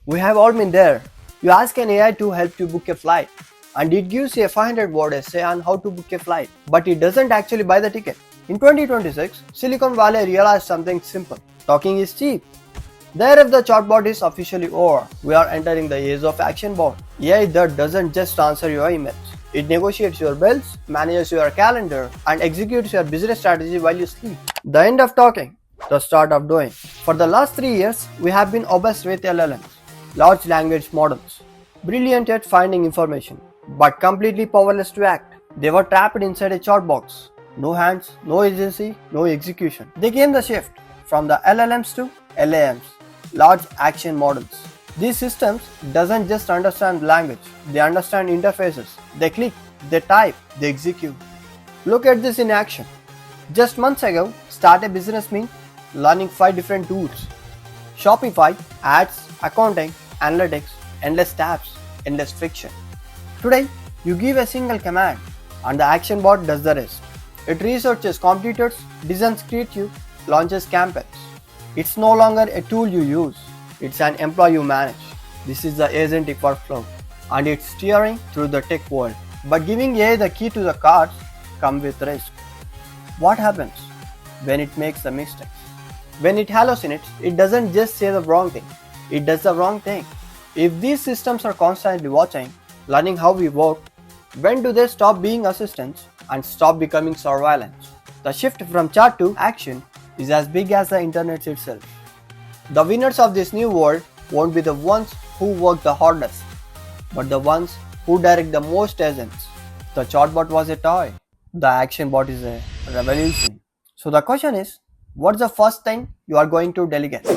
We have all been there. You ask an AI to help you book a flight, and it gives you a 500-word essay on how to book a flight, but it doesn't actually buy the ticket. In 2026, Silicon Valley realized something simple. Talking is cheap. The era of the chatbot is officially over. We are entering the age of action bot. AI that doesn't just answer your emails. It negotiates your bills, manages your calendar, and executes your business strategy while you sleep. The end of talking, the start of doing. For the last 3 years, we have been obsessed with LLMs, large language models, brilliant at finding information, but completely powerless to act. They were trapped inside a chat box. No hands, no agency, no execution. They came the shift from the LLMs to LAMs, large action models. These systems doesn't just understand language, they understand interfaces. They click, they type, they execute. Look at this in action. Just months ago, start a business means learning 5 different tools. Shopify, ads, accounting, analytics, endless tabs, endless friction. Today, you give a single command and the action bot does the rest. It researches competitors, designs creative, launches campaigns. It's no longer a tool you use, it's an employee you manage. This is the Agentic Workflow, and it's steering through the tech world. But giving AI the key to the cars comes with risk. What happens when it makes the mistakes? When it hallucinates, it doesn't just say the wrong thing, it does the wrong thing. If these systems are constantly watching, learning how we work, when do they stop being assistants and stop becoming surveillance? The shift from chat to action is as big as the internet itself. The winners of this new world won't be the ones who work the hardest, but the ones who direct the most agents. The chatbot was a toy, the action bot is a revolution. So the question is, what's the first thing you are going to delegate?